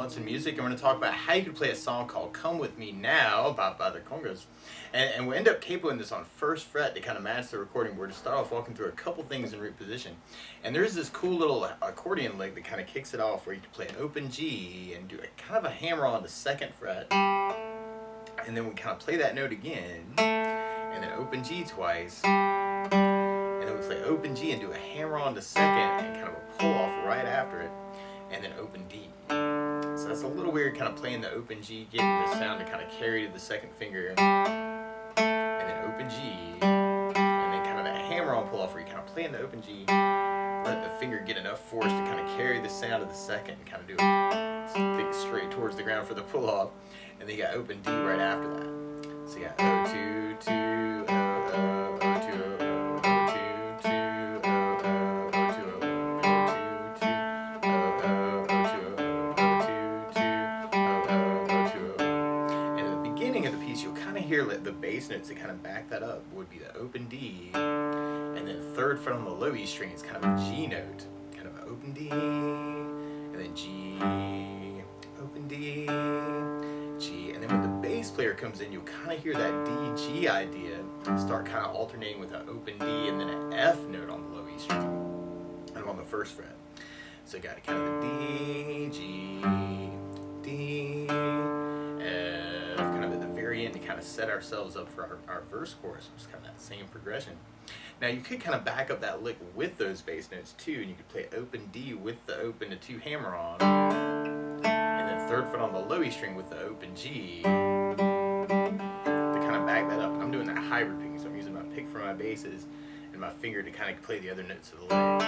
Balance in Music, and we're going to talk about how you can play a song called Come With Me Now by the KONGOS. And we'll end up capoing this on first fret to kind of match the recording. We're to start off walking through a couple things in root position. And there's this cool little accordion lick that kind of kicks it off where you can play an open G and do a kind of a hammer on the second fret. And then we kind of play that note again, and then open G twice. And then we play open G and do a hammer on the second and kind of a pull off right after it. And then open D. So that's a little weird, kind of playing the open G, getting the sound to kind of carry to the second finger, and then open G, and then kind of that hammer-on pull-off where you kind of play in the open G, let the finger get enough force to kind of carry the sound of the second, and kind of do a stick straight towards the ground for the pull-off, and then you got open D right after that. So you got O2, 2, O, O2, O, here the bass notes that kind of back that up would be the open D, and then third fret on the low E string is kind of a G note, kind of an open D, and then G, open D, G, and then when the bass player comes in, you'll kind of hear that D G idea start kind of alternating with an open D and then an F note on the low E string and on the first fret. So you got kind of a D, G, D, F, kind of at the very end to kind of set ourselves up for our verse chorus, which is kind of that same progression. Now you could kind of back up that lick with those bass notes too, and you could play open D with the open to 2 hammer on, and then third fret on the low E string with the open G to kind of back that up. I'm doing that hybrid picking, so I'm using my pick for my basses and my finger to kind of play the other notes of the lick.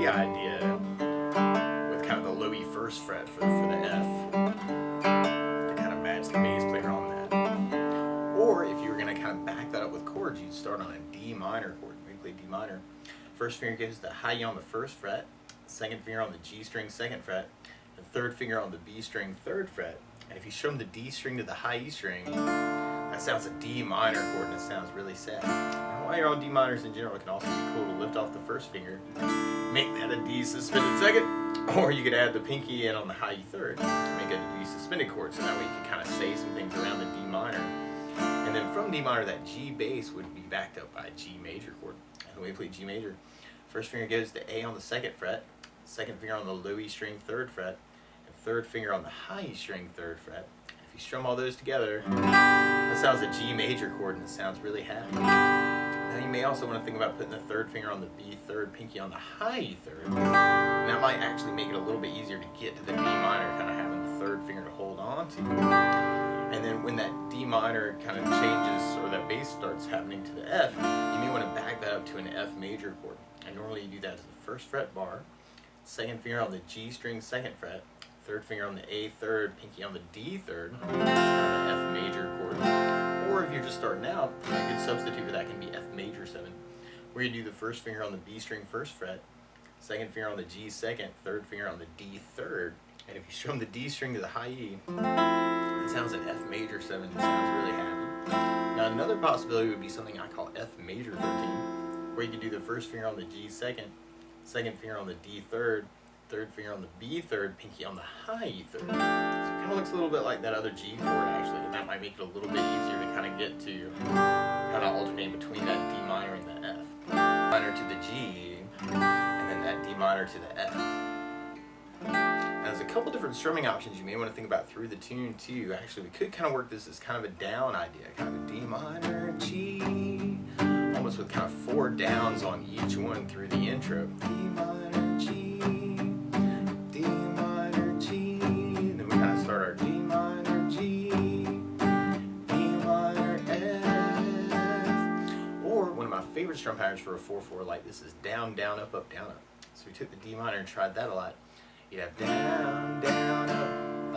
Idea with kind of the low E first fret for the F to kind of match the bass player on that. Or if you were going to kind of back that up with chords, you'd start on a D minor chord. We play D minor. First finger goes the high E on the first fret, second finger on the G string second fret, and third finger on the B string third fret. And if you strum the D string to the high E string, that sounds a D minor chord, and it sounds really sad. Now, while you're on D minors in general, it can also be cool to lift off the first finger, make that a D suspended second, or you could add the pinky in on the high E third, make it a D suspended chord, so that way you can kind of say some things around the D minor. And then from D minor, that G bass would be backed up by a G major chord. And the way you play G major, first finger goes to A on the second fret, second finger on the low E string third fret, and third finger on the high E string third fret. If you strum all those together, that sounds a G major chord, and it sounds really happy. Now you may also want to think about putting the third finger on the B third, pinky on the high E third. And that might actually make it a little bit easier to get to the D minor, kind of having the third finger to hold on to. And then when that D minor kind of changes, or that bass starts happening to the F, you may want to back that up to an F major chord. And normally you do that as the first fret bar, second finger on the G string second fret, third finger on the A third, pinky on the D third, kind of an F major chord. Or if you're just starting out, a good substitute for that can be F major 7, where you do the first finger on the B string first fret, second finger on the G second, third finger on the D third, and if you strum the D string to the high E, it sounds an F major 7, it sounds really happy. Now another possibility would be something I call F major 13, where you can do the first finger on the G second, second finger on the D third, third finger on the B third, pinky on the high E third. So it kind of looks a little bit like that other G chord actually, and that might make it a little bit easier to kind of get to kind of alternate between that D minor and the F. Minor to the G, and then that D minor to the F. Now there's a couple different strumming options you may want to think about through the tune too. Actually, we could kind of work this as kind of a down idea, kind of a D minor, G, almost with kind of 4 downs on each one through the intro. D minor, G, D minor, G, and then we kind of start our D minor, G, D minor, F. Or one of my favorite strum patterns for a 4/4 like this is down, down, up, up, down, up. So we took the D minor and tried that a lot. You'd have down, down, up,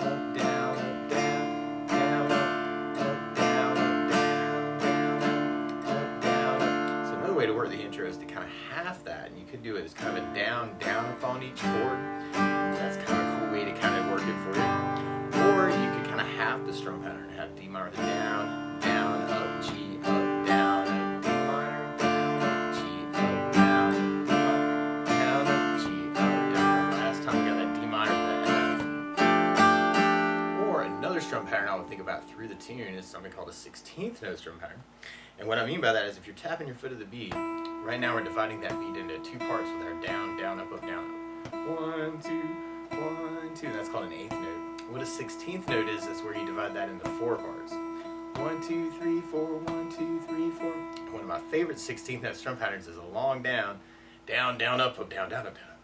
up, down, up, down, down, up, up, down, up, down, down, up, down, up. So another way to work the intro is to kind of half that, and you could do it as kind of a down, down, up on each chord. That's kind of a cool way to kind of work it for you. Or you could kind of half the strum pattern and have D minor down, down, up, G, up, down, up, D minor, down, up, G, up, down, up, D minor, down, up, G, up, down. Last time we got that D minor to the F. Or another strum pattern I would think about through the tune is something called a 16th note strum pattern. And what I mean by that is if you're tapping your foot of the beat, right now we're dividing that beat into 2 parts with our down, down, up, down, up. 1, 2, 1, 2. That's called an 8th note. What a 16th note is where you divide that into 4 parts. 1, 2, 3, 4, 1, 2, 3, 4. One of my favorite 16th note strum patterns is a long down, down, down, up, down, down, up, down.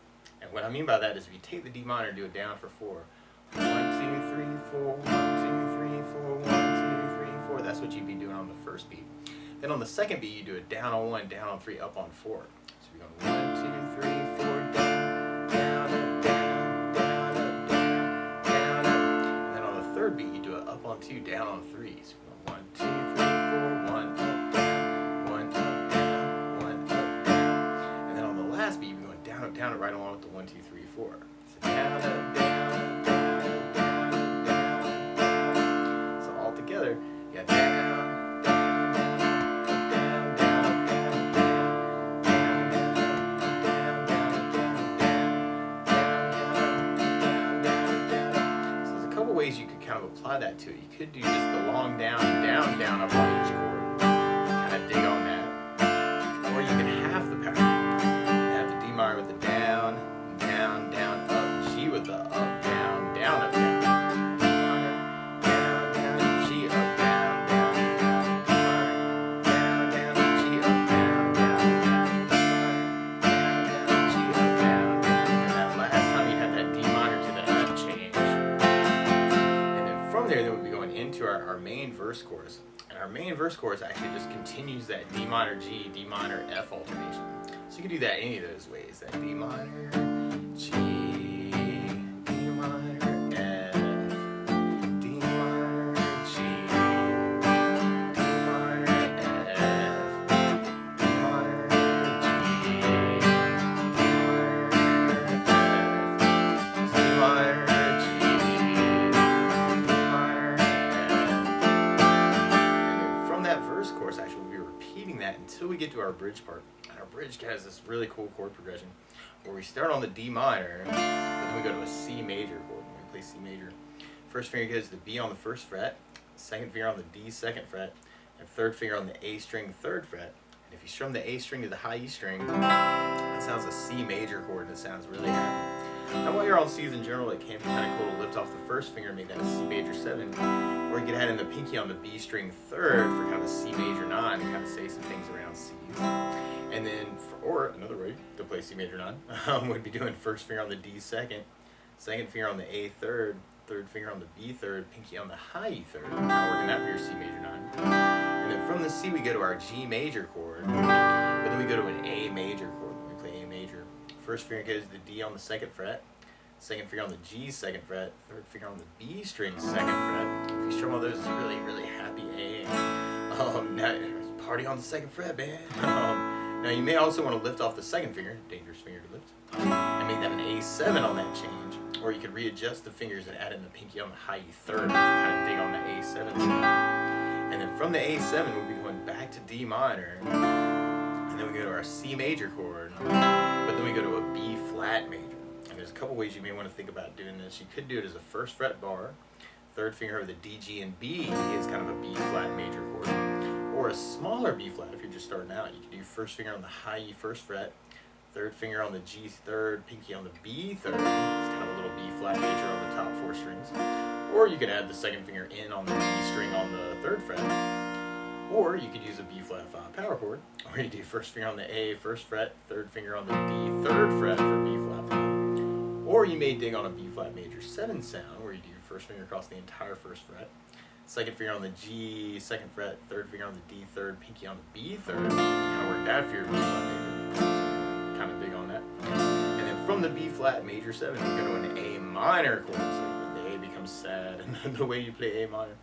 And what I mean by that is if you take the D minor and do it down for 4, 1, 2, 3, 4, 1, 2, 3, 4, 1, 2, 3, 4. That's what you'd be doing on the first beat. Then on the second beat, you do it down on 1, down on 3, up on 4. So you're going 1, 2, 3, 4, down, down, up, down, down, up, down, down, up. And then on the third beat, you do it up on 2, down on 3. So you're going 1, 2, 3, 4, 1, up, down, 1, up, down, 1, up, down. And then on the last beat, you're going down, up, down, right along with the 1, 2, 3, 4. So down, up, down, down, down, down, down. So all together, you got down. Ways you could kind of apply that to it. You could do just the long down, down, down up on each chord. Kind of dig on that. Or you can half the pattern. Have the D minor with the down, down, down, up, G with the up, down, down, up, down. D minor, down, down, G, up, down, down, down, D minor, down, down, G, up, down, down, down, D minor, down, down, G, up, down, down. And that last time you had that D minor to the F change. From there, then we'll be going into our main verse chorus. And our main verse chorus actually just continues that D minor G, D minor F alternation. So you can do that any of those ways. That D minor G, D minor F, D minor G, D minor F, D minor G, D minor F, D minor. Course, actually, we'll be repeating that until we get to our bridge part. And our bridge has this really cool chord progression where we start on the D minor, but then we go to a C major chord. When we play C major, first finger goes to the B on the first fret, second finger on the D second fret, and third finger on the A string third fret. And if you strum the A string to the high E string, that sounds a C major chord, and it sounds really happy. Now, while you're on C's in general, it can be kind of cool to lift off the first finger and make that a C major 7. Or you can add in the pinky on the B string third for kind of a C major 9 and kind of say some things around C's. And then, or another way to play C major 9 would be doing first finger on the D second, second finger on the A third, third finger on the B third, pinky on the high E third. Kind of working that for your C major 9. And then from the C, we go to our G major chord, but then we go to an A major chord when we play A major. First finger goes to the D on the second fret, second finger on the G second fret, third finger on the B string second fret. If you strum all those, it's really, really happy A. Now, party on the second fret, man. Now you may also want to lift off the second finger, dangerous finger to lift, and make that an A7 on that change. Or you could readjust the fingers and add in the pinky on the high E third to kind of dig on the A7 string. And then from the A7, we'll be going back to D minor. And then we go to our C major chord, but then we go to a B flat major. And there's a couple ways you may want to think about doing this. You could do it as a first fret bar, third finger of the D, G, and B is kind of a B flat major chord. Or a smaller B flat if you're just starting out. You can do first finger on the high E first fret, third finger on the G third, pinky on the B third. It's kind of a little B flat major on the top 4 strings. Or you could add the second finger in on the B string on the third fret. Or you could use a B flat 5 power chord, or you do first finger on the A first fret, third finger on the D third fret for B flat 5. Or you may dig on a B flat major 7 sound, where you do first finger across the entire first fret, second finger on the G second fret, third finger on the D third, pinky on the B third. Kind of work that for your B flat major. So kind of dig on that. And then from the B flat major 7, you go to an A minor chord, so the A becomes sad, and the way you play A minor.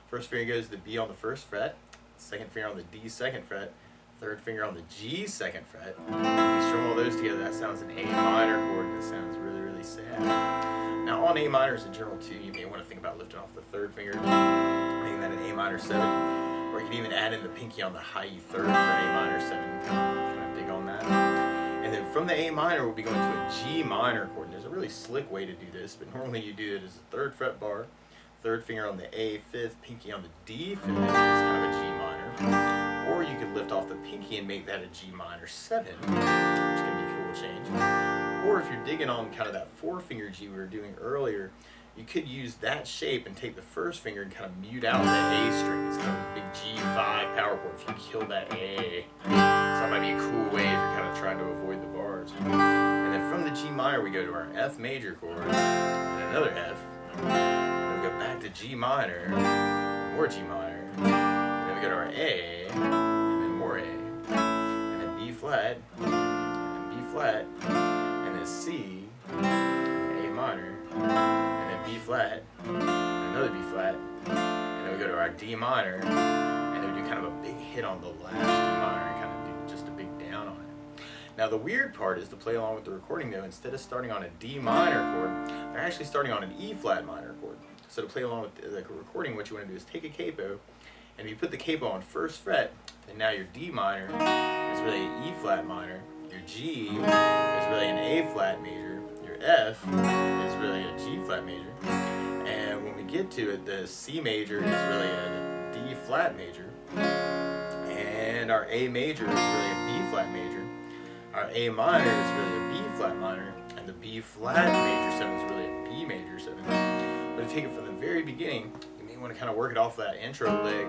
First finger goes to the B on the first fret, second finger on the D second fret, third finger on the G second fret. If you strum all those together, that sounds an A minor chord, and it sounds really, really sad. Now on A minors in general too, you may want to think about lifting off the third finger, making that an A minor 7. Or you could even add in the pinky on the high E third for an A minor 7, kind of dig on that. And then from the A minor, we'll be going to a G minor chord. And there's a really slick way to do this, but normally you do it as a 3rd fret bar, 3rd finger on the A 5th, pinky on the D 5th, it's kind of a G minor. Or you could lift off the pinky and make that a G minor 7, which can be a cool change. Or if you're digging on kind of that 4-finger G we were doing earlier, you could use that shape and take the 1st finger and kind of mute out the A string. It's kind of a big G5 power chord if you kill that A. So that might be a cool way if you're kind of trying to avoid the bars. And then from the G minor, we go to our F major chord, and another F. Then we go back to G minor, more G minor. And then we go to our A, and then more A. And then B flat, and B flat, and then C, A minor. B flat, another B flat, and then we go to our D minor, and then we do kind of a big hit on the last D minor and kind of do just a big down on it. Now the weird part is to play along with the recording though, instead of starting on a D minor chord, they're actually starting on an E flat minor chord. So to play along with the recording, what you want to do is take a capo, and if you put the capo on 1st fret, then now your D minor is really an E flat minor, your G is really an A flat major, your F is really a G flat major, and when we get to it, the C major is really a D flat major, and our A major is really a B flat major, our A minor is really a B flat minor, and the B flat major 7 is really a B major 7. But to take it from the very beginning, you may want to kind of work it off that intro lick,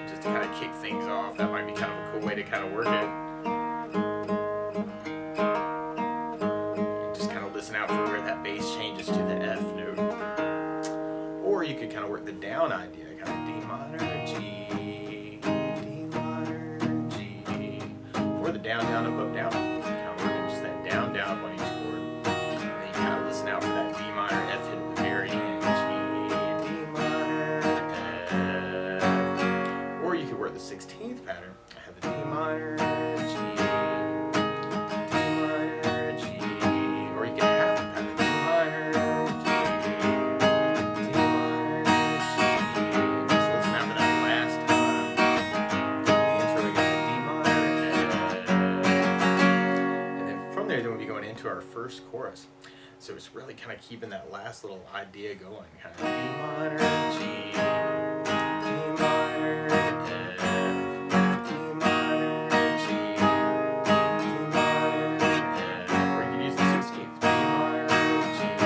just to kind of kick things off. That might be kind of a cool way to kind of work it. Out for where that bass changes to the F note. Or you could kind of work the down idea, kind of D minor, G, D minor, G, or the down, down, up, down. Kind of working just that down, down up on each chord. And then you kind of listen out for that D minor F hit at the very end. G, D minor, F. Or you could work the 16th pattern. I have the D minor, G, our first chorus. So it's really kind of keeping that last little idea going. Kind of D minor, G, D minor, F, D minor, G, D minor, F. Or you can use the 16th. D minor, G, D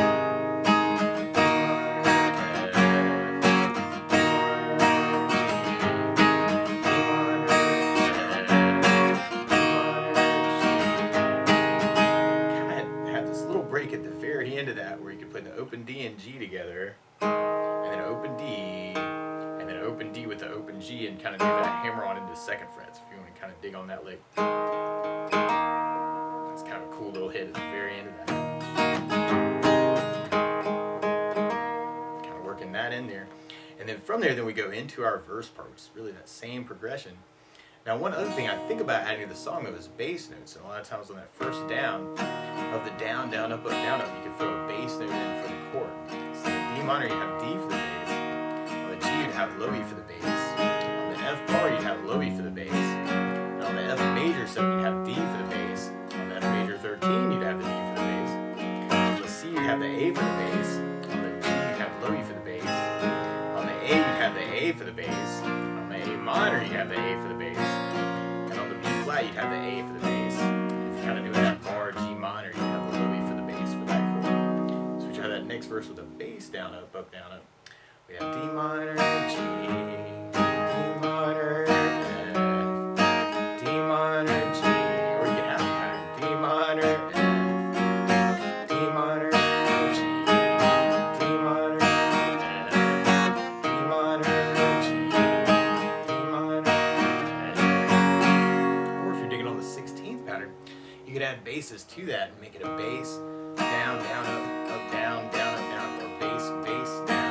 minor, F, D break at the very end of that where you could put the open D and G together, and then open D, and then open D with the open G, and kind of do that hammer on into the 2nd fret. So if you want to kind of dig on that lick, that's kind of a cool little hit at the very end of that. Kind of working that in there. And then from there, then we go into our verse part, which is really that same progression. Now, one other thing I think about adding to the song though is bass notes. And a lot of times on that first down of the down, down, up, down, up, you can throw a bass note in for the chord. So in the D minor, you have D for the bass. On the G, you'd have low E for the bass. On the F bar, you'd have low E for the bass. And on the F major 7, you'd have D for the bass. On the F major 13, you'd have the D for the bass. On the C, you'd have the A for the bass. On the G, you'd have low E for the bass. On the A, you'd have the A for the bass. On the A minor, you'd have the A for the bass. And on the B flat, you'd have the A for the bass. If you're kind of doing that bar G minor, you'd have the low E for the bass for that chord. So we try that next verse with a bass down, up, down, up. We have D minor, G, D minor, F, D minor, G, or you can have the pattern D minor, F, D minor, G, D minor, F, D minor, G, D minor, F. Or if you're digging on the 16th pattern, you could add basses to that and make it a bass, down, down, up, down, down, up, down, or bass, bass, down.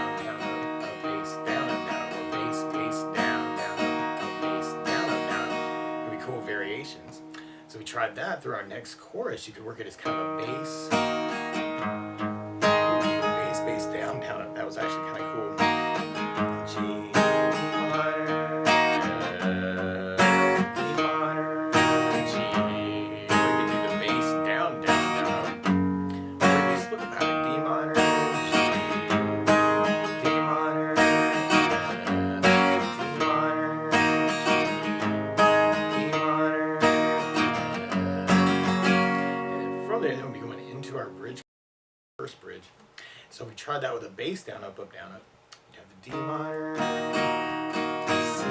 Variations. So we tried that through our next chorus. You could work it as kind of a bass, bass, bass, down, down, up. That was actually kind of So if we tried that with a bass down, up, down, up, you'd have the D minor, C,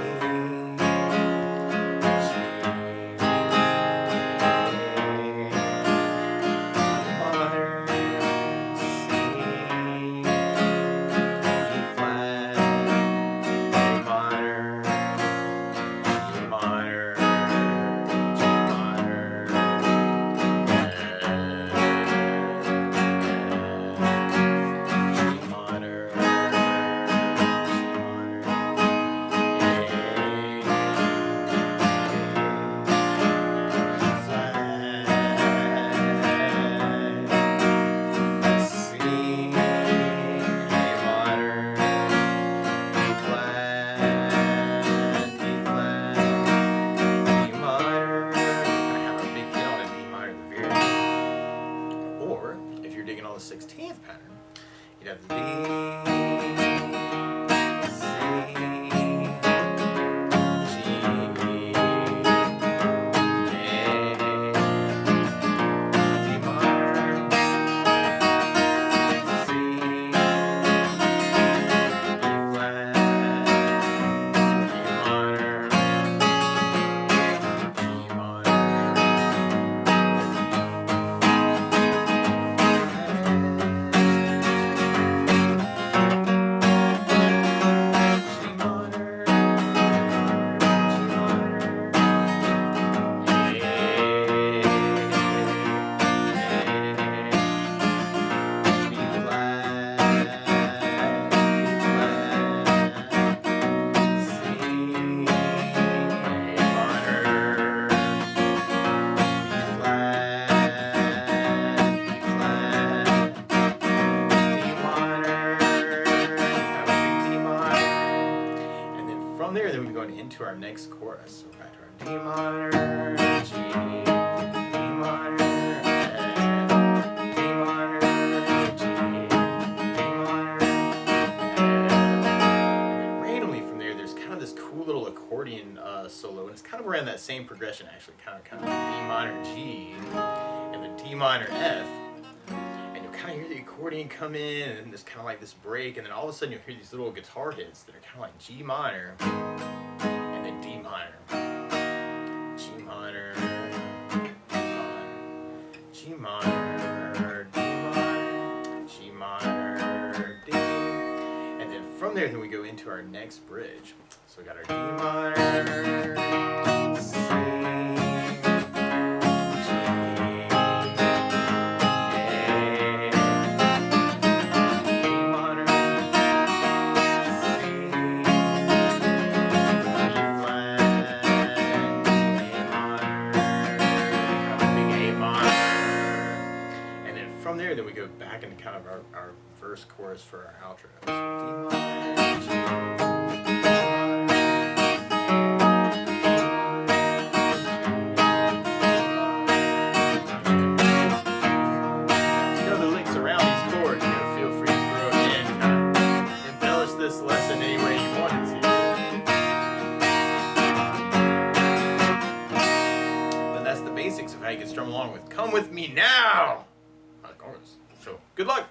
the 16th pattern, you'd have the D, C, G, A, D minor, C, E flat, D minor, G minor. From there, then we're going into our next chorus. So back to our D minor, G, D minor, F, D minor, G, D minor, F. And then randomly from there, there's kind of this cool little accordion solo, and it's kind of around that same progression actually, kind of D minor, G, and the D minor, F. Kind of hear the accordion come in, and there's kind of like this break, and then all of a sudden you'll hear these little guitar hits that are kind of like G minor, and then D minor, G minor, G minor, D minor, G minor, D, and then from there, then we go into our next bridge. So we got our D minor, C, from there, then we go back into kind of our verse chorus for our outro. So D minor, G, you know the licks around these chords, you know, feel free to throw it in, kind of embellish this lesson any way you wanted to. But that's the basics of how you can strum along with Come With Me Now! KONGOS. So, good luck!